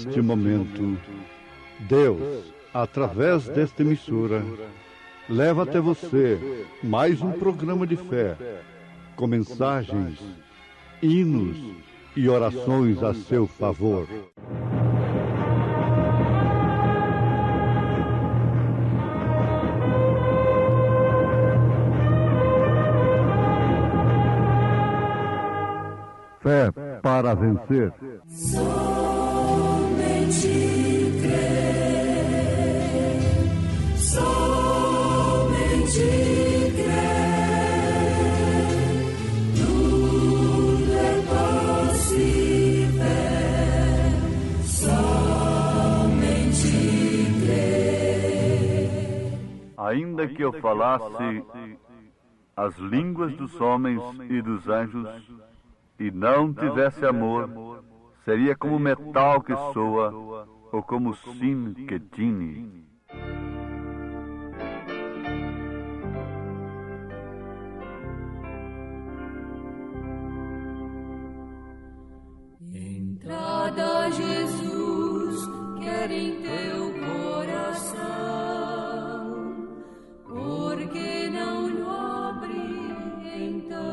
neste momento, Deus, através desta emissora, leva até você mais um programa de fé, com mensagens, hinos e orações a seu favor. Fé para vencer. Somente crer, somente crer, tudo é possível, somente crer. Ainda que eu falasse as línguas dos homens e dos anjos, e não tivesse amor, seria como metal que soa, ou como sino que tine. Entrada, Jesus, quer em teu coração, porque não lhe abre então.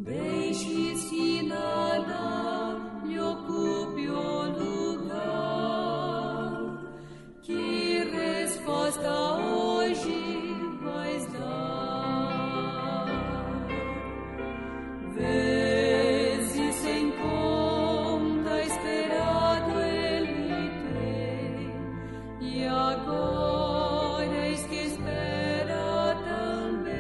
Deixes que nada lhe ocupe o lugar. Que resposta hoje vais dar? Vezes sem conta esperado ele tem, e agora eis que espera também.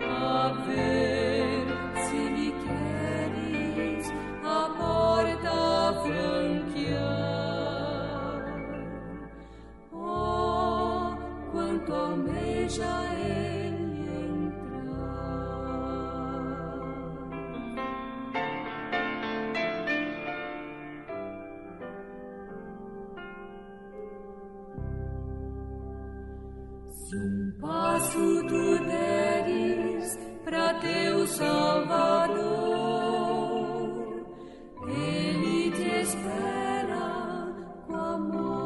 A ver se lhe queres a porta franquear. Oh, quanto almeja ele entrar. Se um passo tu deres pra teu Salvador, ele te espera com amor.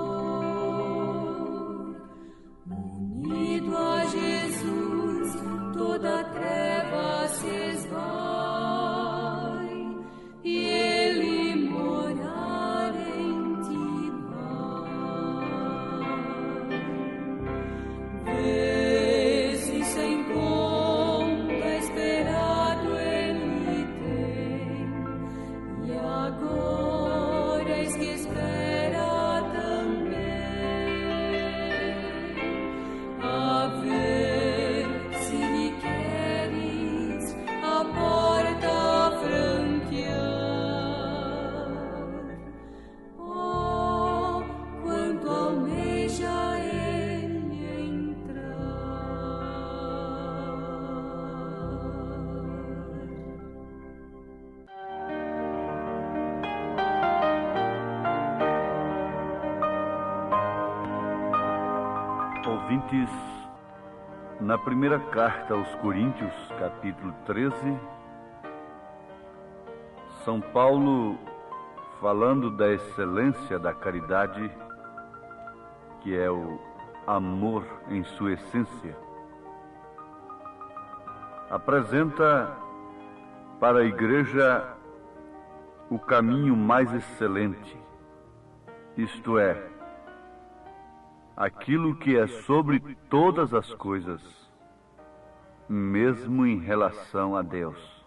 Unido a Jesus, toda treva se esvai, e ele morar em ti vai. Vezes sem conta esperado ele tem, e agora eis que espera também. A ver se lhe queres a porta franquear. Oh, quanto almeja ele entrar. Ouvintes, na primeira carta aos Coríntios, capítulo 13, São Paulo, falando da excelência da caridade, que é o amor em sua essência, apresenta para a igreja o caminho mais excelente, isto é, aquilo que é sobre todas as coisas, mesmo em relação a Deus.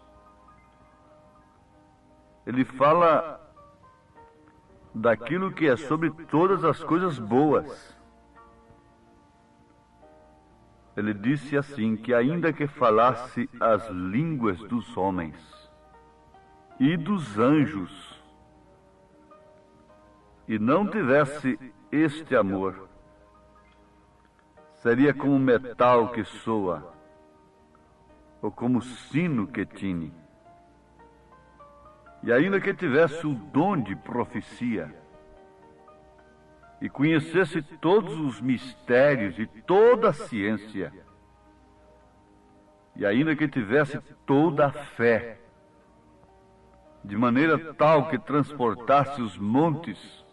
Ele fala daquilo que é sobre todas as coisas boas. Ele disse assim, que ainda que falasse as línguas dos homens e dos anjos, e não tivesse este amor, seria como metal que soa, ou como sino que tine. E ainda que tivesse o dom de profecia, e conhecesse todos os mistérios e toda a ciência, e ainda que tivesse toda a fé, de maneira tal que transportasse os montes,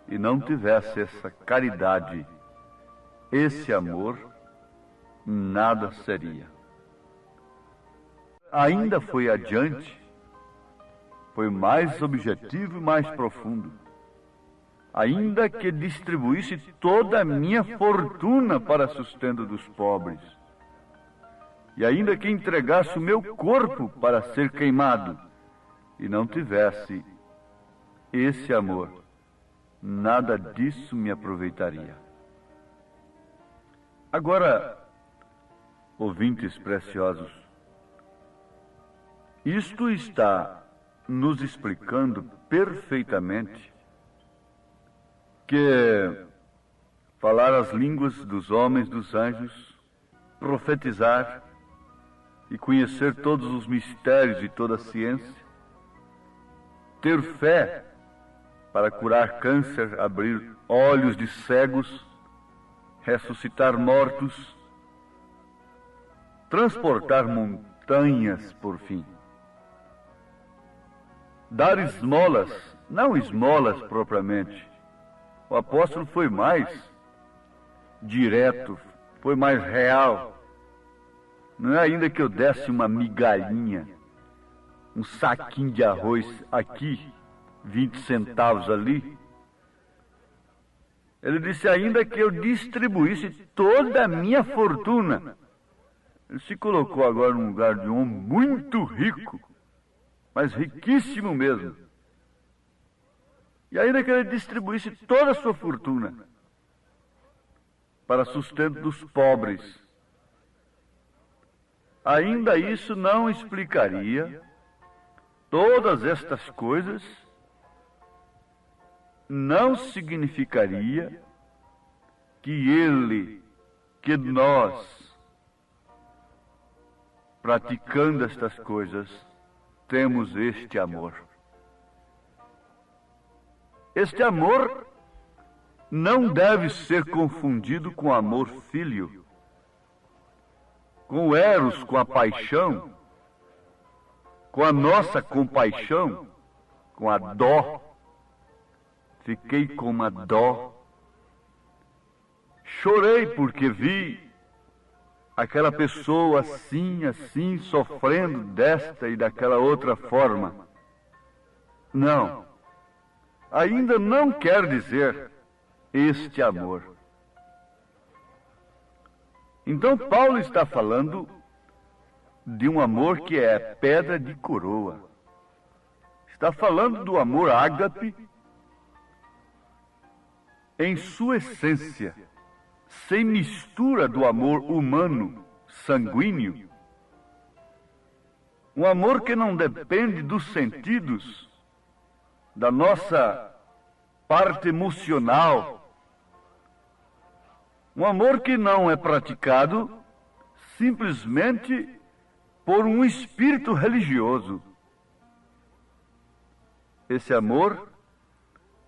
e não tivesse essa caridade, esse amor, nada seria. Ainda foi adiante, foi mais objetivo e mais profundo. Ainda que distribuísse toda a minha fortuna para sustento dos pobres, e ainda que entregasse o meu corpo para ser queimado, e não tivesse esse amor, nada disso me aproveitaria. Agora, ouvintes preciosos, isto está nos explicando perfeitamente que falar as línguas dos homens, dos anjos, profetizar e conhecer todos os mistérios e toda a ciência, ter fé para curar câncer, abrir olhos de cegos, ressuscitar mortos, transportar montanhas, por fim. Dar esmolas, não esmolas propriamente. O apóstolo foi mais direto, foi mais real. Não é ainda que eu desse uma migalhinha, um saquinho de arroz aqui, 20 centavos ali. Ele disse ainda que eu distribuísse toda a minha fortuna. Ele se colocou agora num lugar de um homem muito rico, mas riquíssimo mesmo. E ainda que ele distribuísse toda a sua fortuna para sustento dos pobres, ainda isso não explicaria todas estas coisas, não significaria que nós, praticando estas coisas, temos este amor. Este amor não deve ser confundido com amor fílio, com o eros, com a paixão, com a nossa compaixão, com a dó. Fiquei com uma dó. Chorei porque vi aquela pessoa assim, assim, sofrendo desta e daquela outra forma. Não. Ainda não quer dizer este amor. Então Paulo está falando de um amor que é pedra de coroa. Está falando do amor ágape em sua essência, sem mistura do amor humano, sanguíneo. Um amor que não depende dos sentidos, da nossa parte emocional. Um amor que não é praticado simplesmente por um espírito religioso. Esse amor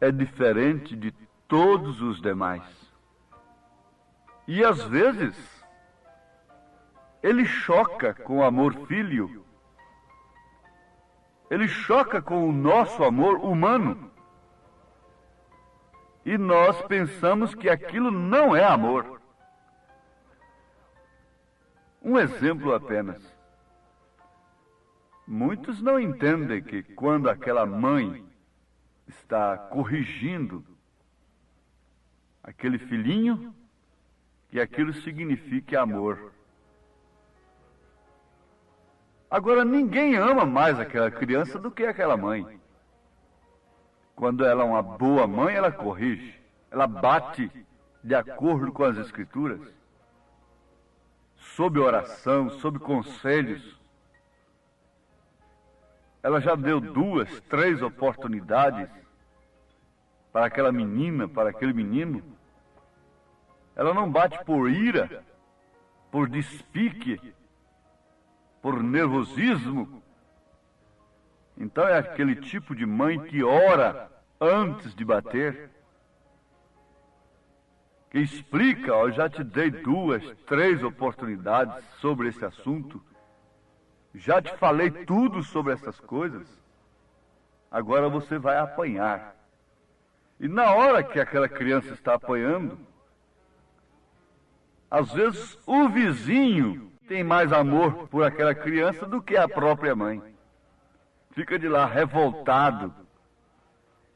é diferente de todos os demais. E às vezes ele choca com o amor fílio. Ele choca com o nosso amor humano. E nós pensamos que aquilo não é amor. Um exemplo apenas. Muitos não entendem que quando aquela mãe está corrigindo aquele filhinho, que aquilo signifique amor. Agora, ninguém ama mais aquela criança do que aquela mãe. Quando ela é uma boa mãe, ela corrige, ela bate de acordo com as Escrituras, sob oração, sob conselhos. Ela já deu 2, 3 oportunidades para aquela menina, para aquele menino. Ela não bate por ira, por despique, por nervosismo. Então é aquele tipo de mãe que ora antes de bater, que explica, ó, eu já te dei 2, 3 oportunidades sobre esse assunto, já te falei tudo sobre essas coisas, agora você vai apanhar. E na hora que aquela criança está apanhando, às vezes o vizinho tem mais amor por aquela criança do que a própria mãe. Fica de lá revoltado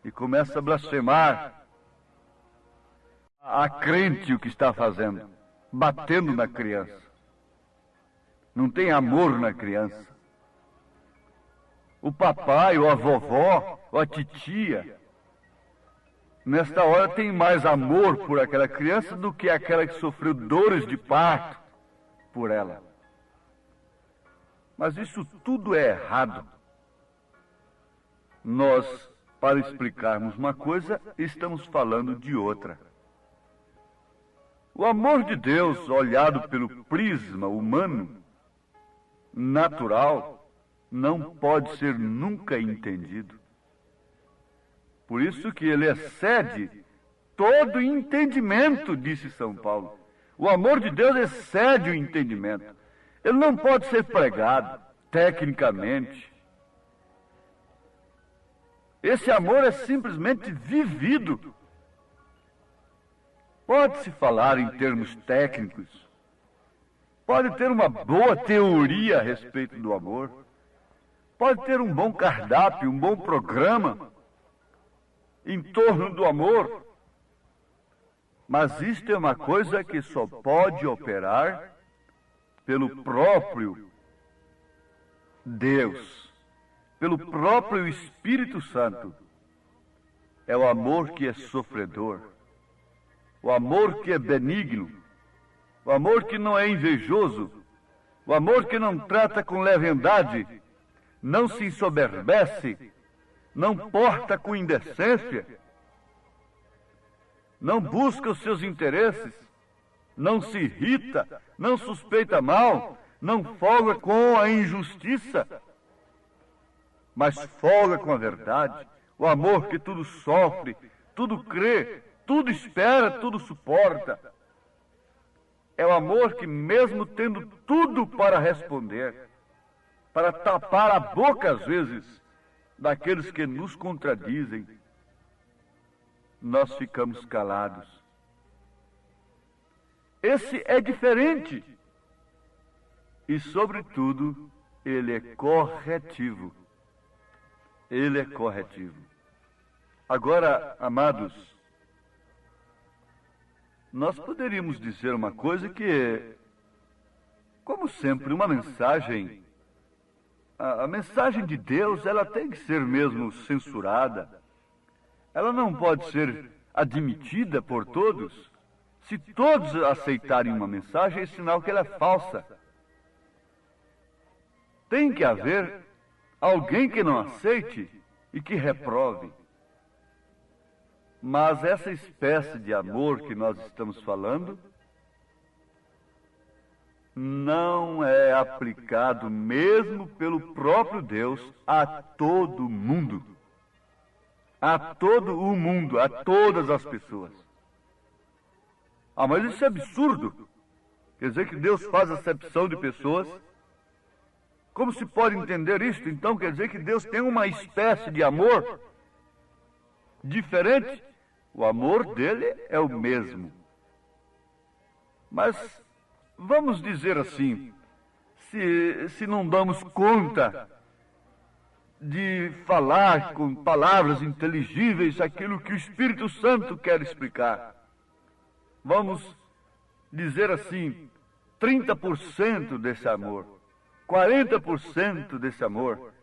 e começa a blasfemar a crente o que está fazendo, batendo na criança. Não tem amor na criança. O papai, ou a vovó, ou a titia, nesta hora tem mais amor por aquela criança do que aquela que sofreu dores de parto por ela. Mas isso tudo é errado. Nós, para explicarmos uma coisa, estamos falando de outra. O amor de Deus, olhado pelo prisma humano, natural, não pode ser nunca entendido. Por isso que ele excede todo entendimento, disse São Paulo. O amor de Deus excede o entendimento. Ele não pode ser pregado tecnicamente. Esse amor é simplesmente vivido. Pode-se falar em termos técnicos, pode ter uma boa teoria a respeito do amor, pode ter um bom cardápio, um bom programa em torno do amor, mas isto é uma coisa que só pode operar pelo próprio Deus, pelo próprio Espírito Santo. É o amor que é sofredor, o amor que é benigno, o amor que não é invejoso, o amor que não trata com leviandade, não se ensoberbece, não porta com indecência, não busca os seus interesses, não se irrita, não suspeita mal, não folga com a injustiça, mas folga com a verdade. O amor que tudo sofre, tudo crê, tudo espera, tudo suporta. É o amor que, mesmo tendo tudo para responder, para tapar a boca às vezes daqueles que nos contradizem, nós ficamos calados. Esse é diferente e, sobretudo, ele é corretivo. Ele é corretivo. Agora, amados, nós poderíamos dizer uma coisa que, como sempre, uma mensagem, a mensagem de Deus, ela tem que ser mesmo censurada. Ela não pode ser admitida por todos. Se todos aceitarem uma mensagem, é sinal que ela é falsa. Tem que haver alguém que não aceite e que reprove. Mas essa espécie de amor que nós estamos falando não é aplicado mesmo pelo próprio Deus a todo mundo. A todo o mundo, a todas as pessoas. Ah, mas isso é absurdo. Quer dizer que Deus faz acepção de pessoas? Como se pode entender isto? Então quer dizer que Deus tem uma espécie de amor diferente? O amor dele é o mesmo. Mas vamos dizer assim, se não damos conta de falar com palavras inteligíveis aquilo que o Espírito Santo quer explicar, vamos dizer assim, 30% desse amor, 40% desse amor,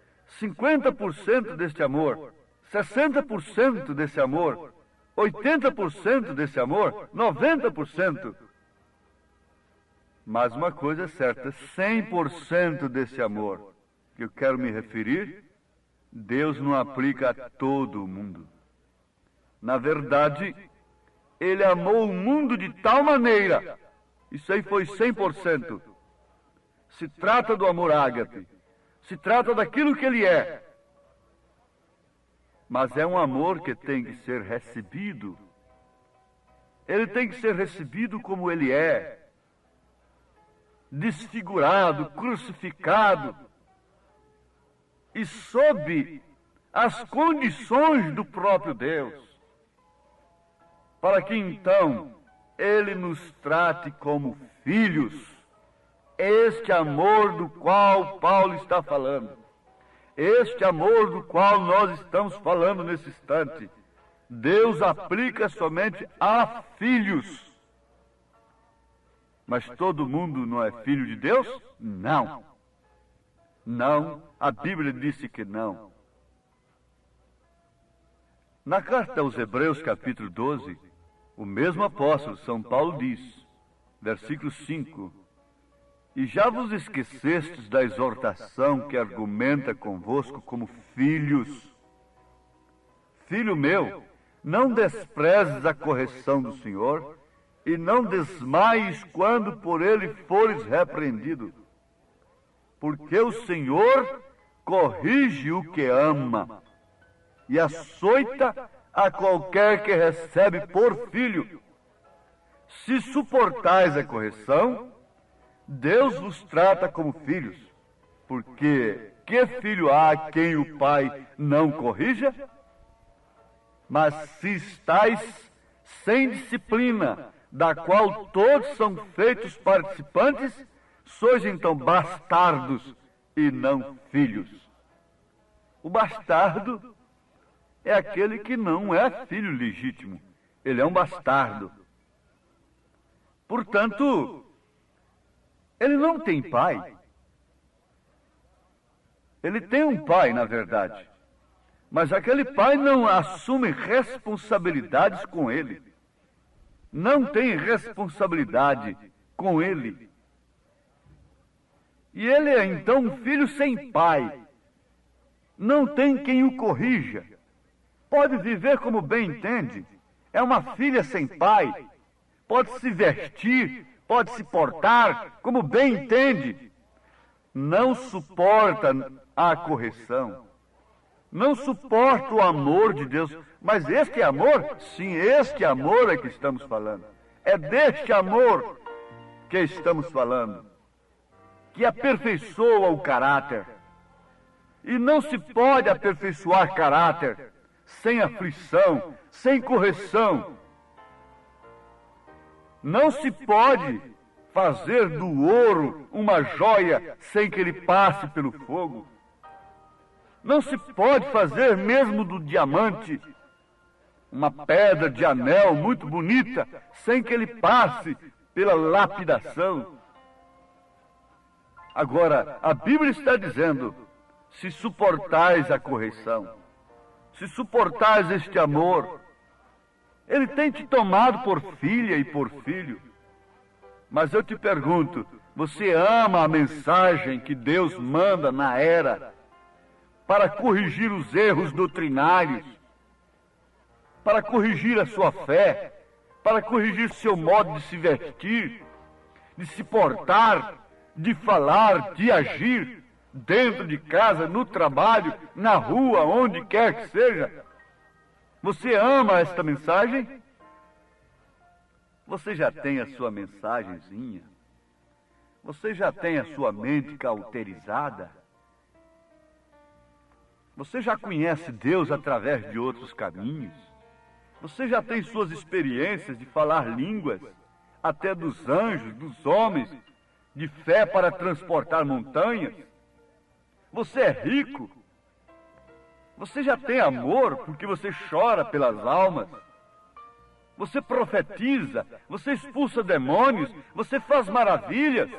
50% deste amor, 60% desse amor, 80% desse amor, 90%. Mas uma coisa é certa, 100% desse amor que eu quero me referir, Deus não aplica a todo o mundo. Na verdade, Ele amou o mundo de tal maneira, isso aí foi 100%. Se trata do amor ágape, se trata daquilo que Ele é. Mas é um amor que tem que ser recebido. Ele tem que ser recebido como Ele é. Desfigurado, crucificado, e sob as condições do próprio Deus, para que então Ele nos trate como filhos. Este amor do qual Paulo está falando, este amor do qual nós estamos falando nesse instante, Deus aplica somente a filhos. Mas todo mundo não é filho de Deus? Não. Não, a Bíblia disse que não. Na carta aos Hebreus, capítulo 12, o mesmo apóstolo, São Paulo, diz, versículo 5, e já vos esquecestes da exortação que argumenta convosco como filhos. Filho meu, não desprezes a correção do Senhor, e não desmaies quando por ele fores repreendido. Porque o Senhor corrige o que ama, e açoita a qualquer que recebe por filho. Se suportais a correção, Deus vos trata como filhos. Porque que filho há a quem o pai não corrija? Mas se estáis sem disciplina, da qual todos são feitos participantes, sois então bastardos e não filhos. O bastardo é aquele que não é filho legítimo. Ele é um bastardo. Portanto, ele não tem pai. Ele tem um pai, na verdade. Mas aquele pai não assume responsabilidades com ele. Não tem responsabilidade com ele. E ele é então um filho sem pai. Não tem quem o corrija. Pode viver como bem entende. É uma filha sem pai. Pode se vestir, pode se portar como bem entende. Não suporta a correção. Não suporta o amor de Deus. Mas este amor, sim, este amor é que estamos falando. É deste amor que estamos falando, que aperfeiçoa o caráter. E não se pode aperfeiçoar caráter sem aflição, sem correção. Não se pode fazer do ouro uma joia sem que ele passe pelo fogo. Não se pode fazer mesmo do diamante uma pedra de anel muito bonita sem que ele passe pela lapidação. Agora, a Bíblia está dizendo, se suportais a correção, se suportais este amor, ele tem te tomado por filha e por filho. Mas eu te pergunto, você ama a mensagem que Deus manda na era para corrigir os erros doutrinários, para corrigir a sua fé, para corrigir seu modo de se vestir, de se portar, de falar, de agir, dentro de casa, no trabalho, na rua, onde quer que seja? Você ama esta mensagem? Você já tem a sua mensagenzinha? Você já tem a sua mente cauterizada? Você já conhece Deus através de outros caminhos? Você já tem suas experiências de falar línguas, até dos anjos, dos homens, de fé para transportar montanhas? Você é rico? Você já tem amor porque você chora pelas almas? Você profetiza, você expulsa demônios, você faz maravilhas?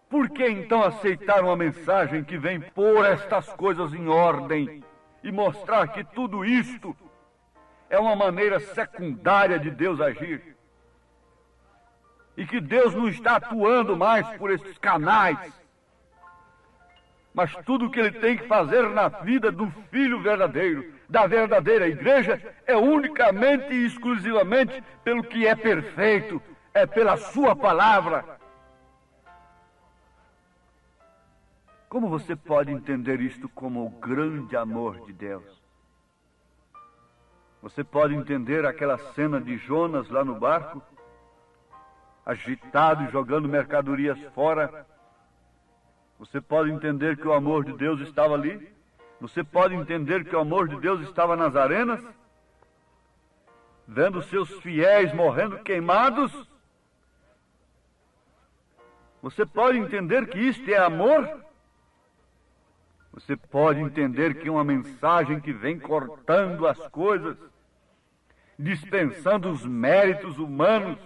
Por que então aceitar uma mensagem que vem pôr estas coisas em ordem e mostrar que tudo isto é uma maneira secundária de Deus agir? E que Deus não está atuando mais por esses canais, mas tudo o que Ele tem que fazer na vida do Filho verdadeiro, da verdadeira igreja, é unicamente e exclusivamente pelo que é perfeito, é pela Sua palavra. Como você pode entender isto como o grande amor de Deus? Você pode entender aquela cena de Jonas lá no barco, agitado e jogando mercadorias fora, Você pode entender que o amor de Deus estava ali? Você pode entender que o amor de Deus estava nas arenas? Vendo seus fiéis morrendo queimados? Você pode entender que isto é amor? Você pode entender que uma mensagem que vem cortando as coisas, dispensando os méritos humanos.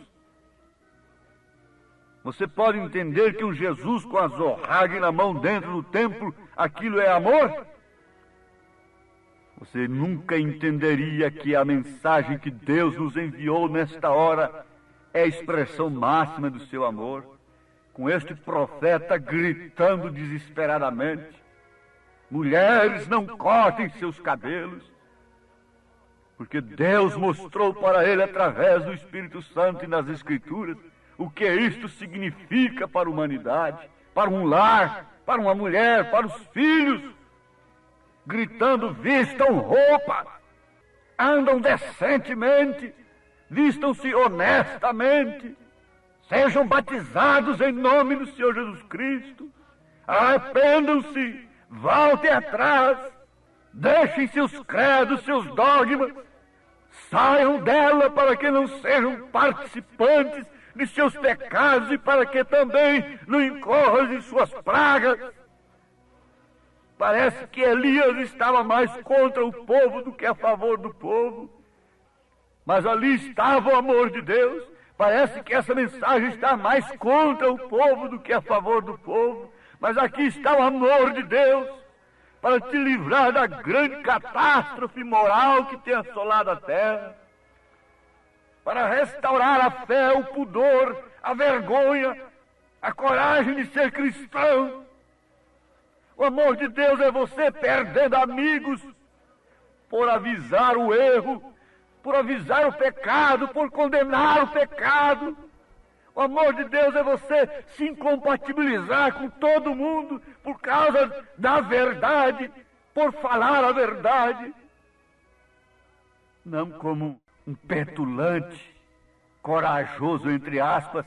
Você pode entender que um Jesus com a zorrague na mão dentro do templo, aquilo é amor? Você nunca entenderia que a mensagem que Deus nos enviou nesta hora é a expressão máxima do seu amor, com este profeta gritando desesperadamente: mulheres, não cortem seus cabelos, porque Deus mostrou para ele através do Espírito Santo e nas Escrituras o que isto significa para a humanidade, para um lar, para uma mulher, para os filhos, gritando: vistam roupa, andam decentemente, vistam-se honestamente, sejam batizados em nome do Senhor Jesus Cristo, arrependam-se, voltem atrás, deixem seus credos, seus dogmas, saiam dela para que não sejam participantes de seus pecados e para que também não incorram em suas pragas. Parece que Elias estava mais contra o povo do que a favor do povo, mas ali estava o amor de Deus. Parece que essa mensagem está mais contra o povo do que a favor do povo, mas aqui está o amor de Deus para te livrar da grande catástrofe moral que tem assolado a terra, para restaurar a fé, o pudor, a vergonha, a coragem de ser cristão. O amor de Deus é você perdendo amigos por avisar o erro, por avisar o pecado, por condenar o pecado. O amor de Deus é você se incompatibilizar com todo mundo por causa da verdade, por falar a verdade. Não como um petulante, corajoso, entre aspas,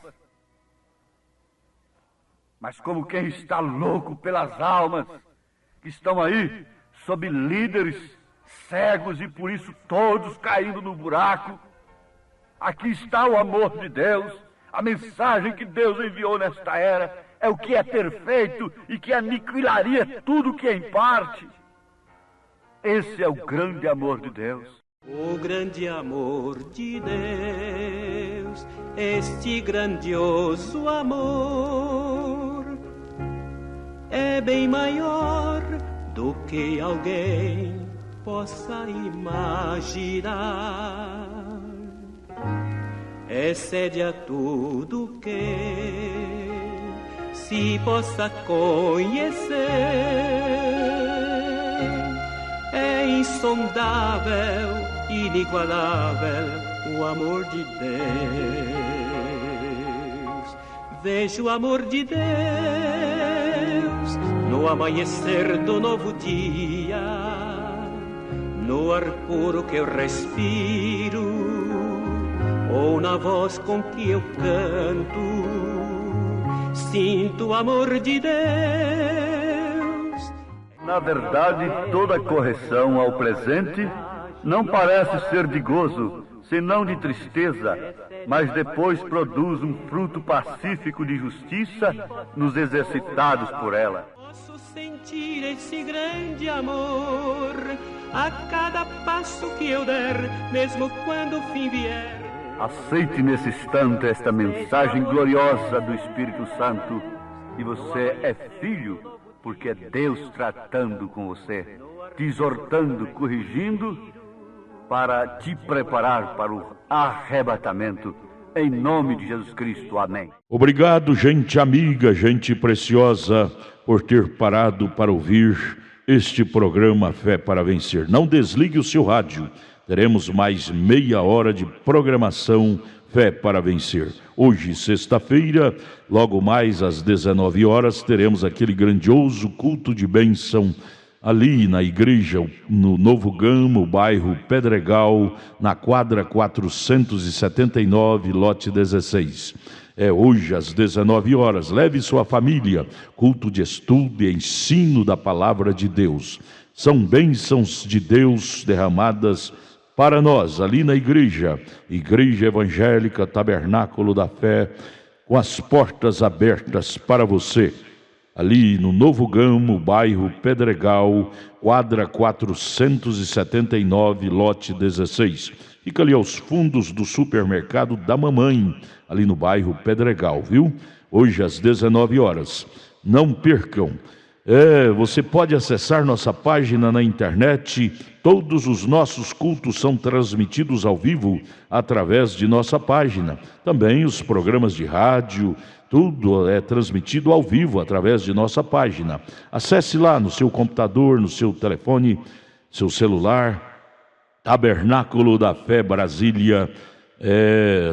mas como quem está louco pelas almas que estão aí sob líderes cegos e por isso todos caindo no buraco. Aqui está o amor de Deus. A mensagem que Deus enviou nesta era é o que é perfeito e que aniquilaria tudo que é em parte. Esse é o grande amor de Deus. O grande amor de Deus, este grandioso amor, é bem maior do que alguém possa imaginar. Excede a tudo que se possa conhecer. É insondável, inigualável o amor de Deus. Vejo o amor de Deus no amanhecer do novo dia, no ar puro que eu respiro, ou na voz com que eu canto. Sinto o amor de Deus. Na verdade, toda correção ao presente não parece ser de gozo, senão de tristeza, mas depois produz um fruto pacífico de justiça nos exercitados por ela. Posso sentir esse grande amor a cada passo que eu der, mesmo quando o fim vier. Aceite nesse instante esta mensagem gloriosa do Espírito Santo, que você é filho, porque é Deus tratando com você, te exortando, corrigindo, para te preparar para o arrebatamento, em nome de Jesus Cristo. Amém. Obrigado, gente amiga, gente preciosa, por ter parado para ouvir este programa Fé para Vencer. Não desligue o seu rádio, teremos mais meia hora de programação Fé para Vencer. Hoje, sexta-feira, logo mais às 19 horas, teremos aquele grandioso culto de bênção ali na igreja, no Novo Gama, o bairro Pedregal, na quadra 479, lote 16. É hoje às 19 horas. Leve sua família. Culto de estudo e ensino da palavra de Deus. São bênçãos de Deus derramadas para nós, ali na Igreja Evangélica Tabernáculo da Fé, com as portas abertas para você. Ali no Novo Gamo, bairro Pedregal, quadra 479, lote 16. Fica ali aos fundos do supermercado da Mamãe, ali no bairro Pedregal, viu? Hoje às 19 horas. Não percam. Você pode acessar nossa página na internet. Todos os nossos cultos são transmitidos ao vivo através de nossa página. Também os programas de rádio, tudo é transmitido ao vivo através de nossa página. Acesse lá no seu computador, no seu telefone, seu celular, Tabernáculo da Fé Brasília,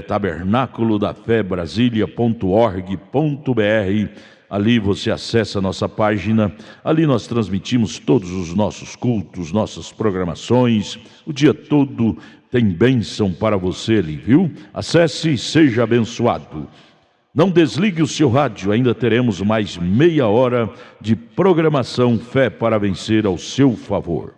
tabernaculodafebrasilia.org.br. Ali você acessa a nossa página, ali nós transmitimos todos os nossos cultos, nossas programações, o dia todo tem bênção para você ali, viu? Acesse e seja abençoado. Não desligue o seu rádio, ainda teremos mais meia hora de programação Fé para Vencer ao seu favor.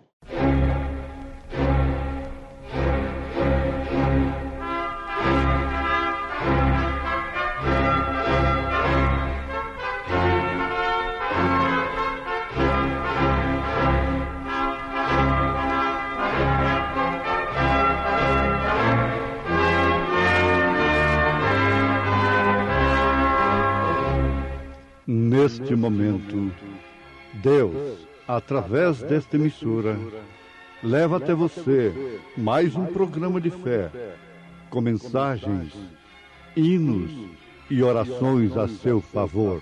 Neste momento, Deus, através desta emissora, leva até você mais um programa de fé, com mensagens, hinos e orações a seu favor.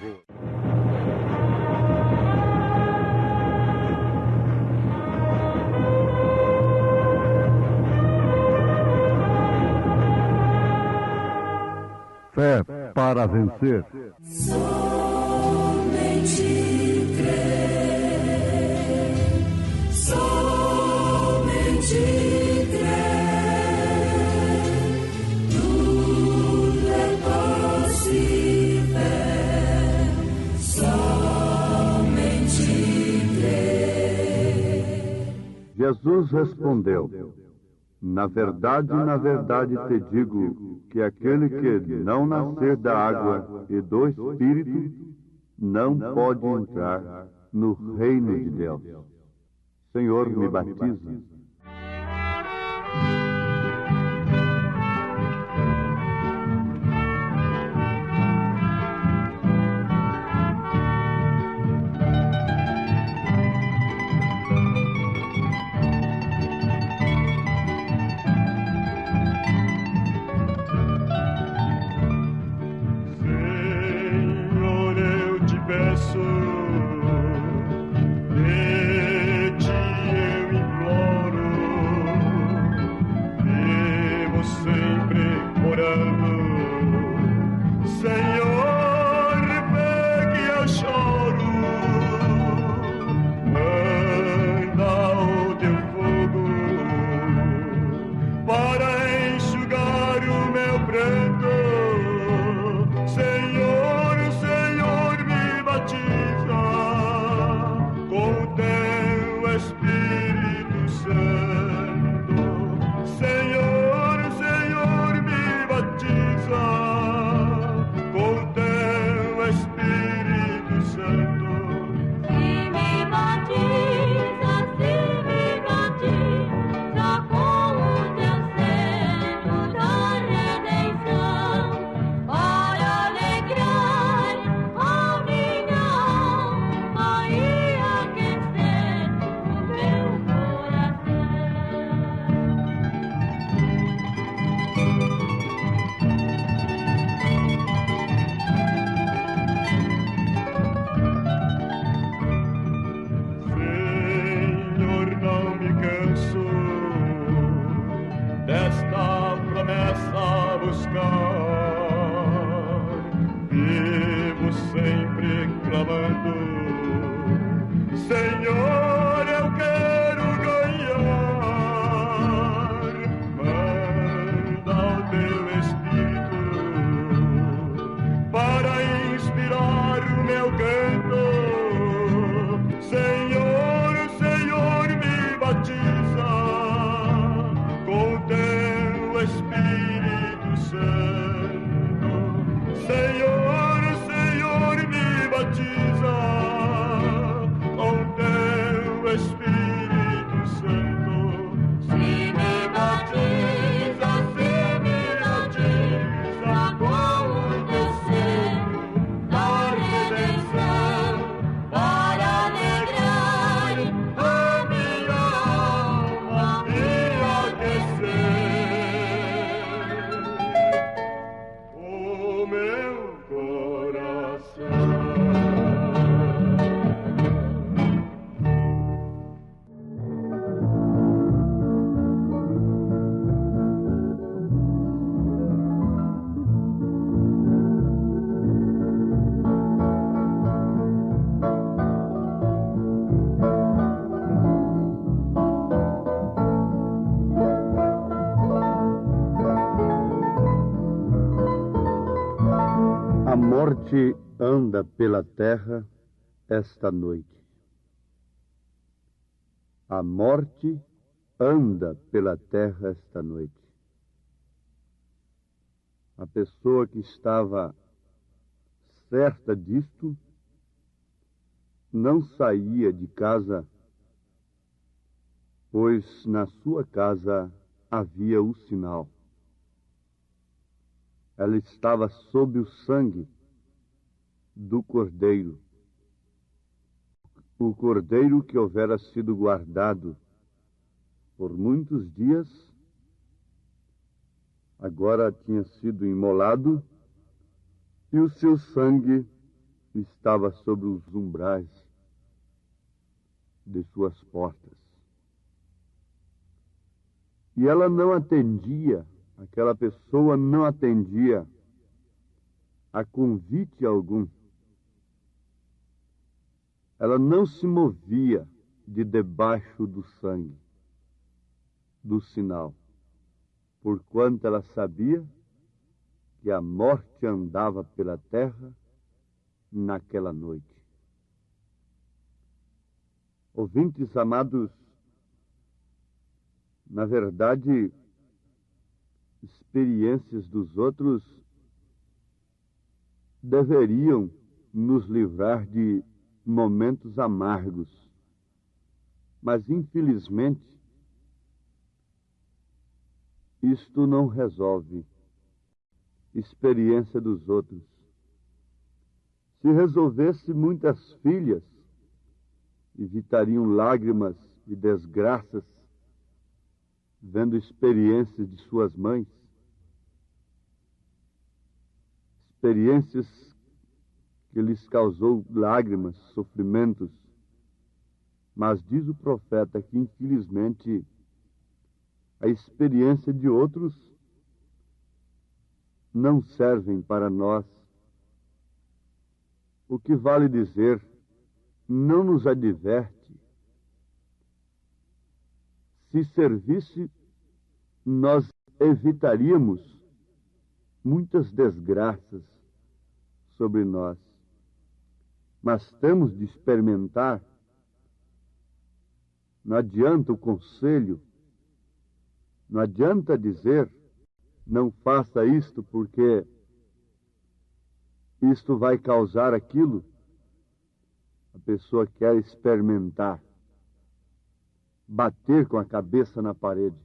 Fé para vencer. Jesus respondeu: na verdade te digo que aquele que não nascer da água e do Espírito não pode entrar no reino de Deus. Senhor, me batiza. A morte anda pela terra esta noite. A morte anda pela terra esta noite. A pessoa que estava certa disto não saía de casa, pois na sua casa havia o sinal. Ela estava sob o sangue do Cordeiro. O Cordeiro que houvera sido guardado por muitos dias, agora tinha sido imolado e o seu sangue estava sobre os umbrais de suas portas. E ela não atendia, aquela pessoa não atendia a convite algum. Ela não se movia de debaixo do sangue, do sinal, porquanto ela sabia que a morte andava pela terra naquela noite. Ouvintes amados, na verdade, experiências dos outros deveriam nos livrar de momentos amargos, mas infelizmente isto não resolve. Experiência dos outros. Se resolvesse, muitas filhas evitariam lágrimas e desgraças vendo experiências de suas mães, experiências que lhes causou lágrimas, sofrimentos. Mas diz o profeta que, infelizmente, a experiência de outros não servem para nós. O que vale dizer, não nos adverte. Se servisse, nós evitaríamos muitas desgraças sobre nós. Mas temos de experimentar. Não adianta o conselho, não adianta dizer, não faça isto porque isto vai causar aquilo. A pessoa quer experimentar, bater com a cabeça na parede.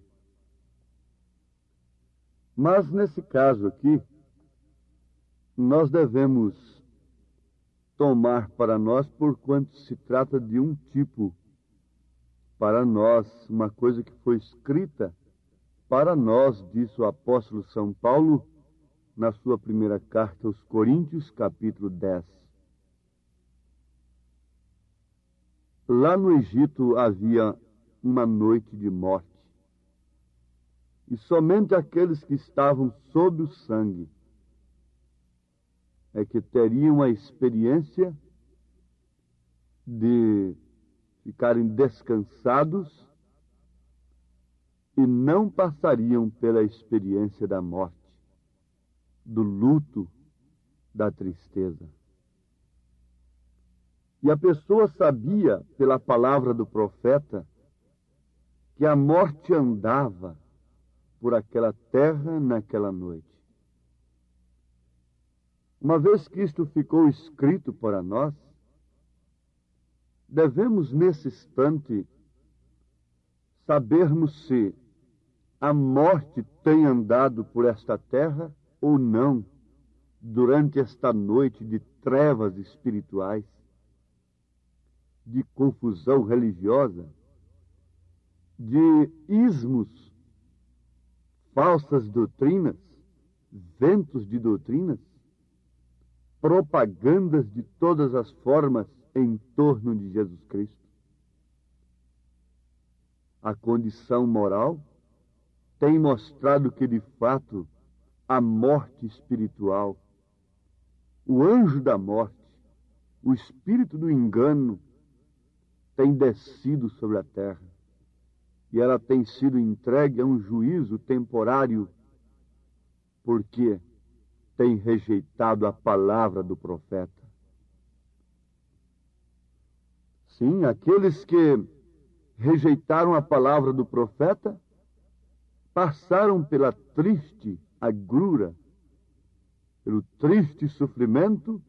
Mas nesse caso aqui, nós devemos tomar para nós, porquanto se trata de um tipo, para nós, uma coisa que foi escrita para nós, disse o apóstolo São Paulo, na sua primeira carta aos Coríntios, capítulo 10. Lá no Egito havia uma noite de morte. E somente aqueles que estavam sob o sangue é que teriam a experiência de ficarem descansados e não passariam pela experiência da morte, do luto, da tristeza. E a pessoa sabia, pela palavra do profeta, que a morte andava por aquela terra naquela noite. Uma vez que isto ficou escrito para nós, devemos nesse instante sabermos se a morte tem andado por esta terra ou não durante esta noite de trevas espirituais, de confusão religiosa, de ismos, falsas doutrinas, ventos de doutrinas, propagandas de todas as formas em torno de Jesus Cristo. A condição moral tem mostrado que, de fato, a morte espiritual, o anjo da morte, o espírito do engano, tem descido sobre a terra. E ela tem sido entregue a um juízo temporário. Por quê? têm rejeitado a palavra do profeta. Sim, aqueles que rejeitaram a palavra do profeta passaram pela triste agrura, pelo triste sofrimento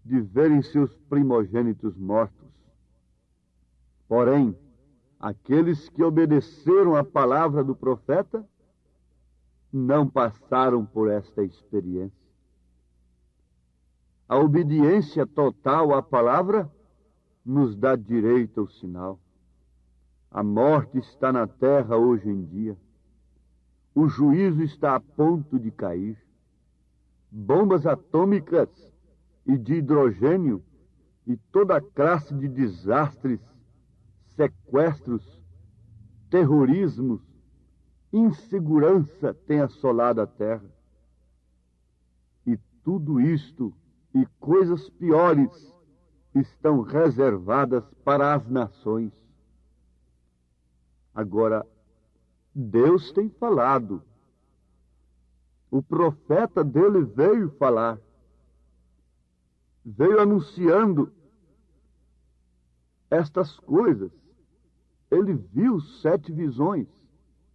de verem seus primogênitos mortos. Porém, aqueles que obedeceram à palavra do profeta não passaram por esta experiência. A obediência total à palavra nos dá direito ao sinal. A morte está na terra hoje em dia. O juízo está a ponto de cair. Bombas atômicas e de hidrogênio e toda classe de desastres, sequestros, terrorismos, insegurança tem assolado a terra. E tudo isto e coisas piores estão reservadas para as nações. Agora, Deus tem falado. O profeta dele veio falar. Veio anunciando estas coisas. Ele viu 7 visões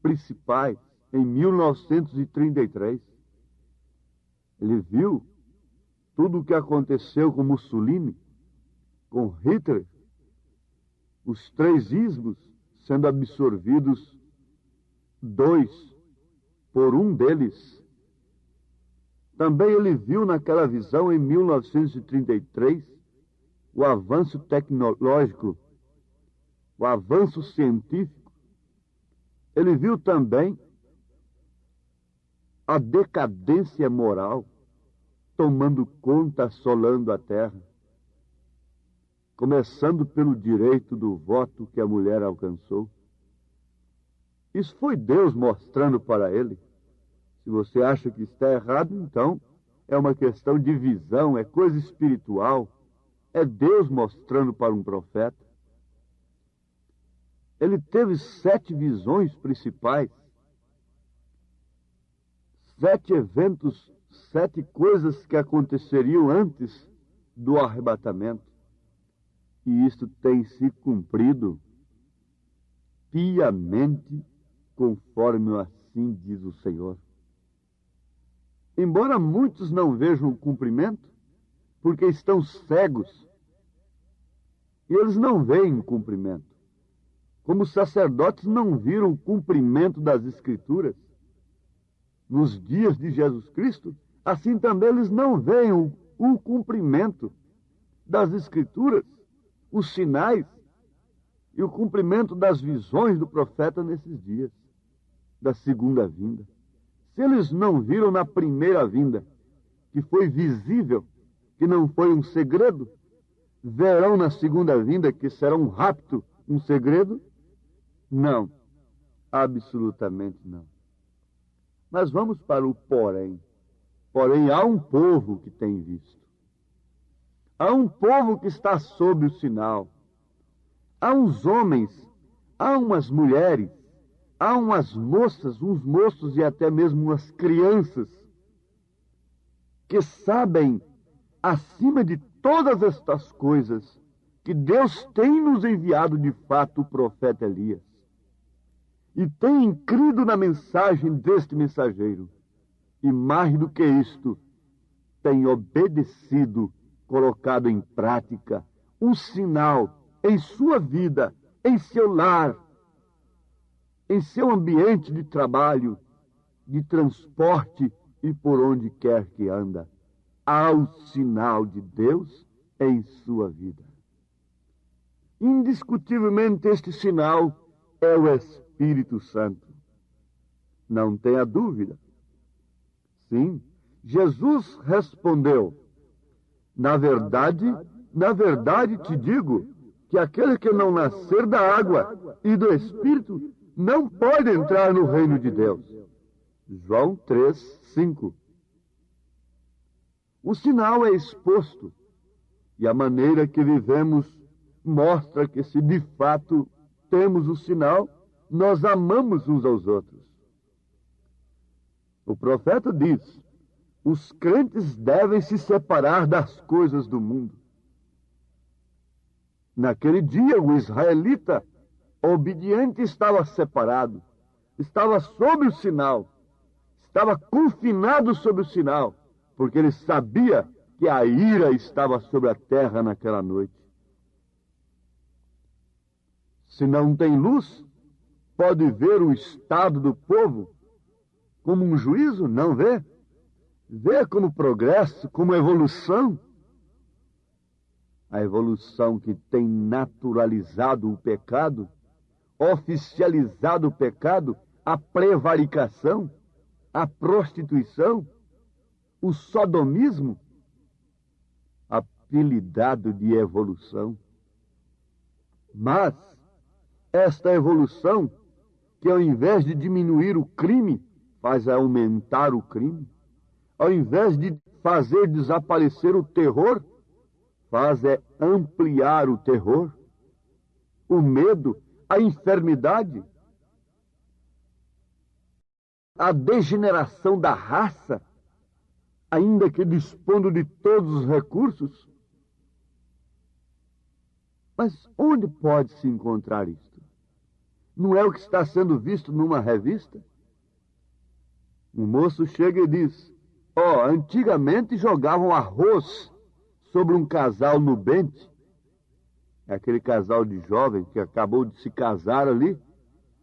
principais em 1933. Ele viu tudo o que aconteceu com Mussolini, com Hitler, os 3 ismos sendo absorvidos 2 por um deles. Também ele viu naquela visão, em 1933, o avanço tecnológico, o avanço científico. Ele viu também a decadência moral tomando conta, assolando a terra. Começando pelo direito do voto que a mulher alcançou. Isso foi Deus mostrando para ele. Se você acha que está errado, então é uma questão de visão, é coisa espiritual. É Deus mostrando para um profeta. Ele teve 7 visões principais. 7 eventos, 7 coisas que aconteceriam antes do arrebatamento. E isto tem se cumprido piamente, conforme assim diz o Senhor. Embora muitos não vejam o cumprimento, porque estão cegos, e eles não veem o cumprimento. Como os sacerdotes não viram o cumprimento das Escrituras nos dias de Jesus Cristo, assim também eles não veem o cumprimento das Escrituras, os sinais e o cumprimento das visões do profeta nesses dias da segunda vinda. Se eles não viram na primeira vinda, que foi visível, que não foi um segredo, verão na segunda vinda, que será um rapto, um segredo? Não, absolutamente não. Mas vamos para o porém. Porém, há um povo que tem visto. Há um povo que está sob o sinal. Há uns homens, há umas mulheres, há umas moças, uns moços e até mesmo umas crianças que sabem, acima de todas estas coisas, que Deus tem nos enviado de fato o profeta Elias. E tem crido na mensagem deste mensageiro. E mais do que isto, tem obedecido, colocado em prática, um sinal em sua vida, em seu lar, em seu ambiente de trabalho, de transporte e por onde quer que anda. Há o sinal de Deus em sua vida. Indiscutivelmente este sinal é o Espírito Santo. Não tenha dúvida. Sim, Jesus respondeu: na verdade te digo que aquele que não nascer da água e do Espírito não pode entrar no reino de Deus. João 3:5. O sinal é exposto, e a maneira que vivemos mostra que, se de fato temos o sinal, nós amamos uns aos outros. O profeta diz: Os crentes devem se separar das coisas do mundo. Naquele dia, o israelita obediente estava separado, estava sob o sinal, estava confinado sob o sinal, porque ele sabia que a ira estava sobre a terra naquela noite. Se não tem luz, pode ver o estado do povo como um juízo? Não vê. Vê como progresso, como evolução. A evolução que tem naturalizado o pecado, oficializado o pecado, a prevaricação, a prostituição, o sodomismo, apelidado de evolução. Mas esta evolução, que ao invés de diminuir o crime, faz aumentar o crime, ao invés de fazer desaparecer o terror, faz ampliar o terror, o medo, a enfermidade, a degeneração da raça, ainda que dispondo de todos os recursos. Mas onde pode se encontrar isto? Não é o que está sendo visto numa revista? Um moço chega e diz: antigamente jogavam arroz sobre um casal nubente. É aquele casal de jovens que acabou de se casar ali.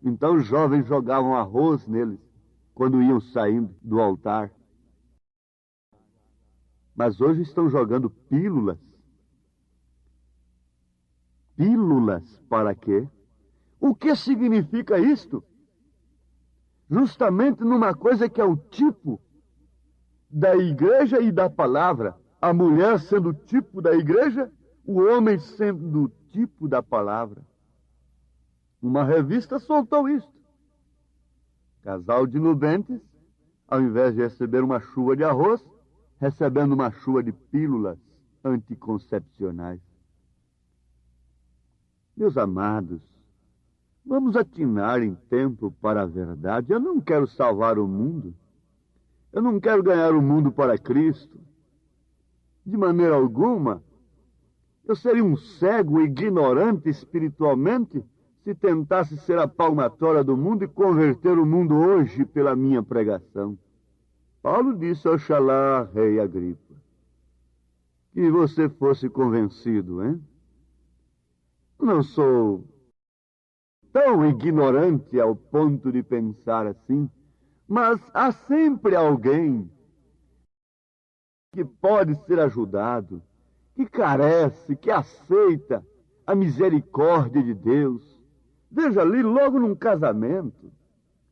Então os jovens jogavam arroz neles quando iam saindo do altar. Mas hoje estão jogando pílulas. Pílulas para quê? O que significa isto? Justamente numa coisa que é o tipo da igreja e da palavra. A mulher sendo o tipo da igreja, o homem sendo o tipo da palavra. Uma revista soltou isto. Casal de nubentes, ao invés de receber uma chuva de arroz, recebendo uma chuva de pílulas anticoncepcionais. Meus amados, vamos atinar em tempo para a verdade. Eu não quero salvar o mundo. Eu não quero ganhar o mundo para Cristo. De maneira alguma. Eu seria um cego, ignorante espiritualmente, se tentasse ser a palmatória do mundo e converter o mundo hoje pela minha pregação. Paulo disse: Oxalá, rei Agripa, que você fosse convencido, hein? Não sou tão ignorante ao ponto de pensar assim, mas há sempre alguém que pode ser ajudado, que carece, que aceita a misericórdia de Deus. Veja ali, logo num casamento,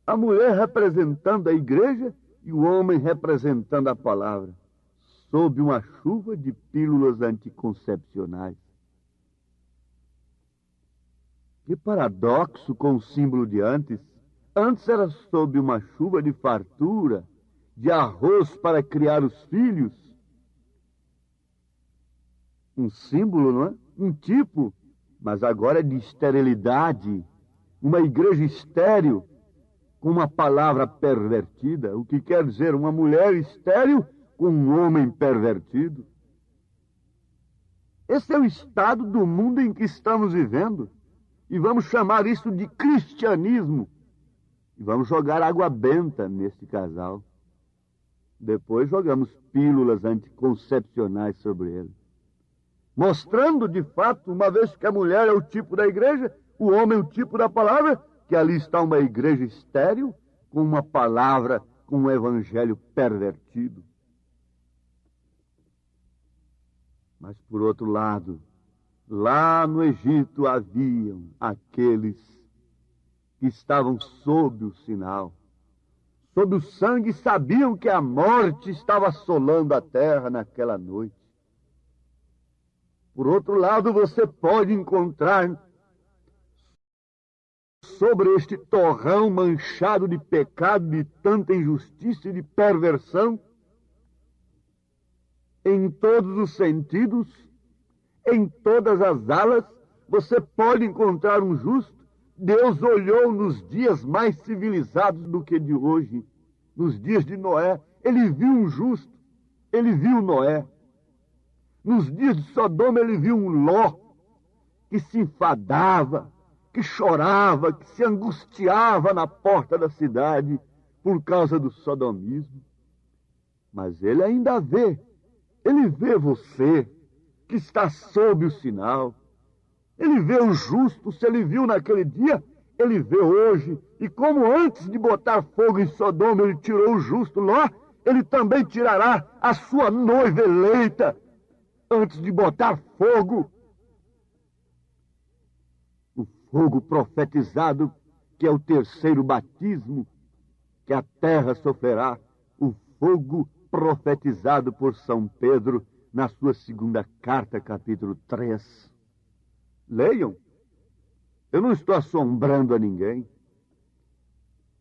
a mulher representando a igreja e o homem representando a palavra, sob uma chuva de pílulas anticoncepcionais. Que paradoxo com o símbolo de antes. Antes era sob uma chuva de fartura, de arroz para criar os filhos. Um símbolo, não é? Um tipo, mas agora é de esterilidade. Uma igreja estéril, com uma palavra pervertida. O que quer dizer uma mulher estéril com um homem pervertido. Esse é o estado do mundo em que estamos vivendo. E vamos chamar isso de cristianismo. E vamos jogar água benta nesse casal. Depois jogamos pílulas anticoncepcionais sobre ele. Mostrando, de fato, uma vez que a mulher é o tipo da igreja, o homem é o tipo da palavra, que ali está uma igreja estéril, com uma palavra, com um evangelho pervertido. Mas, por outro lado, lá no Egito haviam aqueles que estavam sob o sinal, sob o sangue, sabiam que a morte estava assolando a terra naquela noite. Por outro lado, você pode encontrar sobre este torrão manchado de pecado, de tanta injustiça e de perversão, em todos os sentidos, em todas as alas, você pode encontrar um justo. Deus olhou nos dias mais civilizados do que de hoje, nos dias de Noé, ele viu um justo. ele viu Noé. Nos dias de Sodoma, ele viu um Ló que se enfadava, que chorava, que se angustiava na porta da cidade por causa do sodomismo. Mas ele ainda vê. Ele vê você, que está sob o sinal. Ele vê o justo, se ele viu naquele dia, ele vê hoje. E como antes de botar fogo em Sodoma, ele tirou o justo Ló, ele também tirará a sua noiva eleita antes de botar fogo. O fogo profetizado, que é o terceiro batismo que a terra sofrerá. O fogo profetizado por São Pedro na sua segunda carta, capítulo 3. Leiam. Eu não estou assombrando a ninguém.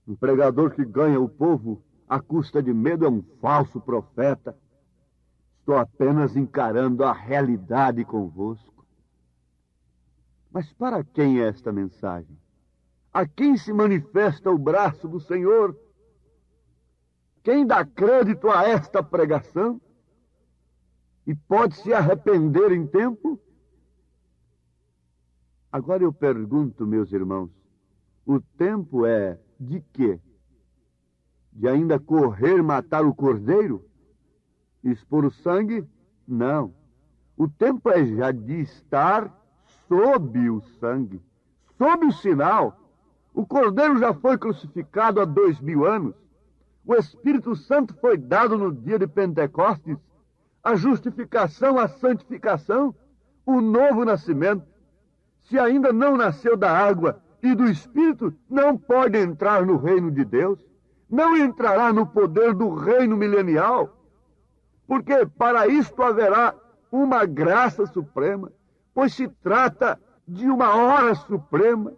Um pregador que ganha o povo à custa de medo é um falso profeta. Estou apenas encarando a realidade convosco. Mas para quem é esta mensagem? A quem se manifesta o braço do Senhor? Quem dá crédito a esta pregação? E pode se arrepender em tempo? Agora eu pergunto, meus irmãos, o tempo é de quê? De ainda correr matar o cordeiro? Expor o sangue? Não. O tempo é já de estar sob o sangue, sob o sinal. O cordeiro já foi crucificado há 2000 anos. O Espírito Santo foi dado no dia de Pentecostes. A justificação, a santificação, o novo nascimento. Se ainda não nasceu da água e do Espírito, não pode entrar no reino de Deus. Não entrará no poder do reino milenial. Porque para isto haverá uma graça suprema, pois se trata de uma hora suprema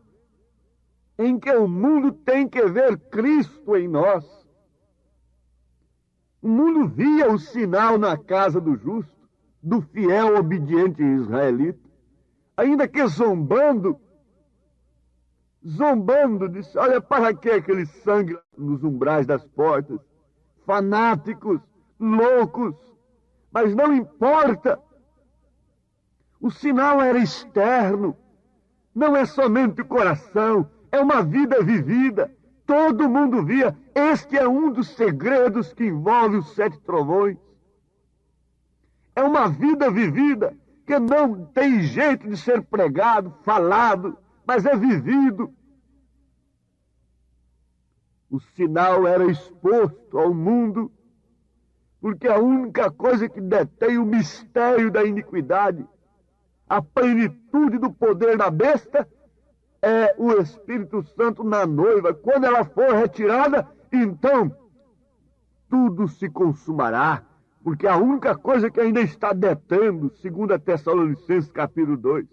em que o mundo tem que ver Cristo em nós. O mundo via o sinal na casa do justo, do fiel obediente israelita, ainda que zombando, disse, olha, para que aquele sangue nos umbrais das portas? Fanáticos, loucos, mas não importa. O sinal era externo, não é somente o coração, é uma vida vivida. Todo mundo via. Este é um dos segredos que envolve os 7 trovões. É uma vida vivida que não tem jeito de ser pregado, falado, mas é vivido. O sinal era exposto ao mundo, porque a única coisa que detém o mistério da iniquidade, a plenitude do poder da besta, é o Espírito Santo na noiva. Quando ela for retirada, então tudo se consumará, porque a única coisa que ainda está detendo, segundo a Tessalonicenses capítulo 2,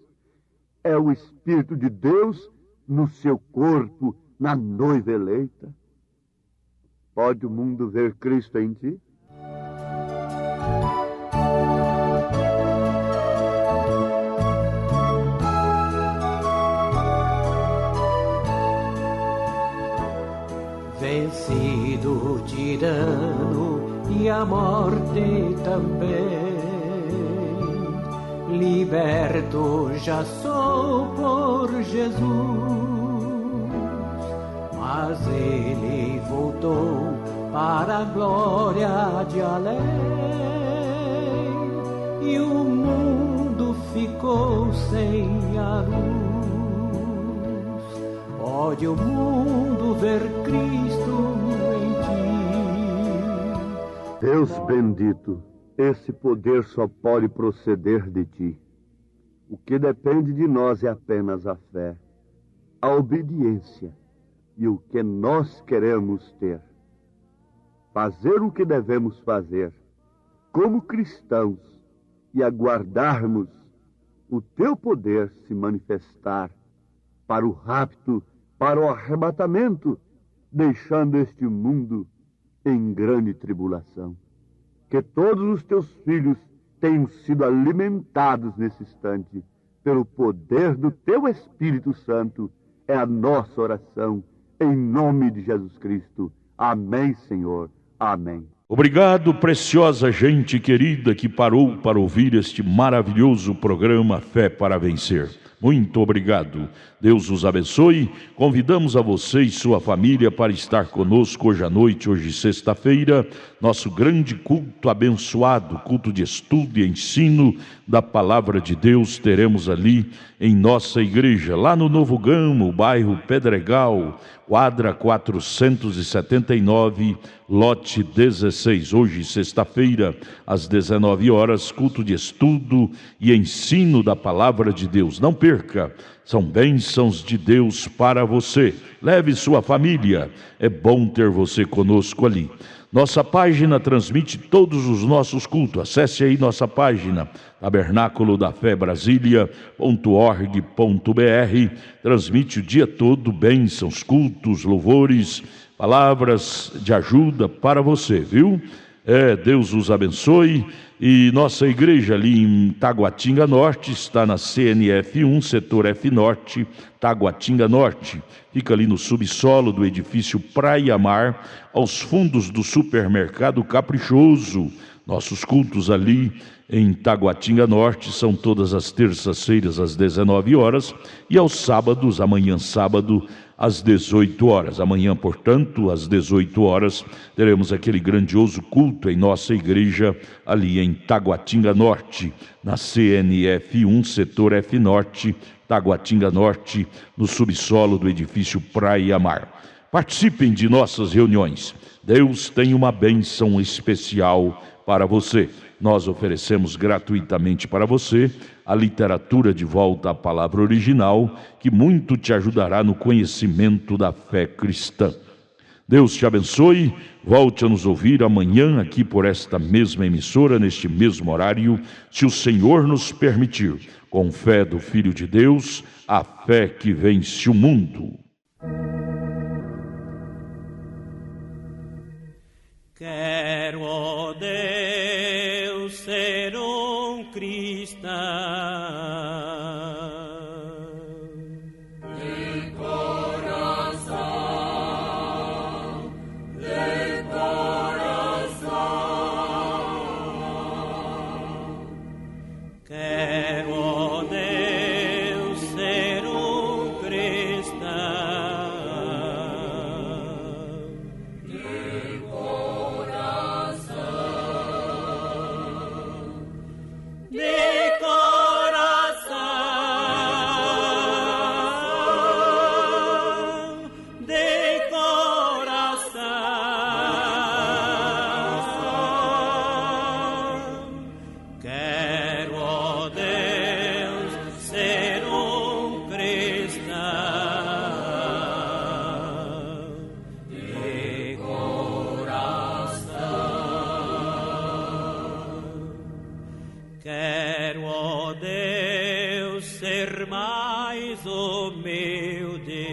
é o Espírito de Deus no seu corpo, na noiva eleita. Pode o mundo ver Cristo em ti? Vencido o tirano e a morte também, liberto já sou por Jesus, mas ele voltou para a glória de além, e o mundo ficou sem a luz. Pode o mundo ver Cristo em ti. Deus bendito, esse poder só pode proceder de ti. O que depende de nós é apenas a fé, a obediência e o que nós queremos ter. Fazer o que devemos fazer como cristãos e aguardarmos o teu poder se manifestar para o rapto, para o arrebatamento, deixando este mundo em grande tribulação. Que todos os teus filhos tenham sido alimentados nesse instante pelo poder do teu Espírito Santo. É a nossa oração, em nome de Jesus Cristo. Amém, Senhor. Amém. Obrigado, preciosa gente querida que parou para ouvir este maravilhoso programa Fé para Vencer. Muito obrigado. Deus os abençoe. Convidamos a você e sua família para estar conosco hoje à noite, hoje sexta-feira, nosso grande culto abençoado, culto de estudo e ensino da Palavra de Deus. Teremos ali em nossa igreja, lá no Novo Gamo, bairro Pedregal, quadra 479, lote 16. Hoje, sexta-feira, às 19 horas, culto de estudo e ensino da Palavra de Deus. Não perca, são bênçãos de Deus para você. Leve sua família, é bom ter você conosco ali. Nossa página transmite todos os nossos cultos. Acesse aí nossa página, tabernáculo da fé Brasília.org.br. Transmite o dia todo bênçãos, cultos, louvores, palavras de ajuda para você, viu? Deus os abençoe. E nossa igreja ali em Taguatinga Norte está na CNF 1, setor F Norte, Taguatinga Norte. Fica ali no subsolo do edifício Praia Mar, aos fundos do supermercado Caprichoso. Nossos cultos ali em Taguatinga Norte são todas as terças-feiras às 19 horas e aos sábados, amanhã sábado, às 18 horas. Amanhã, portanto, às 18 horas, teremos aquele grandioso culto em nossa igreja ali em Taguatinga Norte, na CNF 1, setor F Norte, Taguatinga Norte, no subsolo do edifício Praia Mar. Participem de nossas reuniões. Deus tem uma bênção especial para você. Nós oferecemos gratuitamente para você a literatura de volta à palavra original, que muito te ajudará no conhecimento da fé cristã. Deus te abençoe. Volte a nos ouvir amanhã aqui por esta mesma emissora, neste mesmo horário, se o Senhor nos permitir. Com fé do Filho de Deus, a fé que vence o mundo. Quero, ó Deus, ser cristão. De coração, de coração. Quero, ó Deus, ser cristão. De coração, De coração, de coração. Quero, ó Deus, ser cristão. De coração. Quero, ó Deus, ser mais humilde.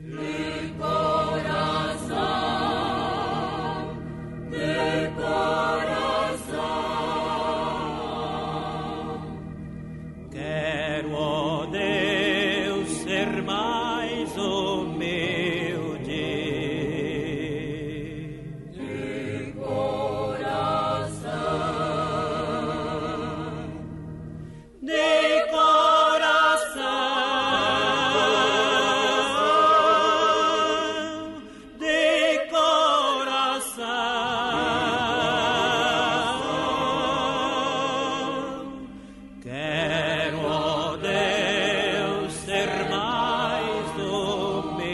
de coração, de coração. Quero, ó Deus, ser mais humilde. De coração, De coração, de coração. Quero, ó Deus, ser mais humilde.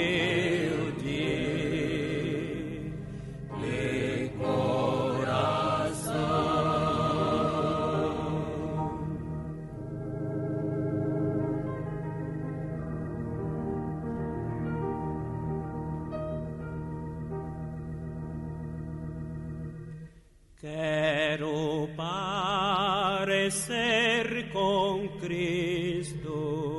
De coração. Quero parecer com Cristo.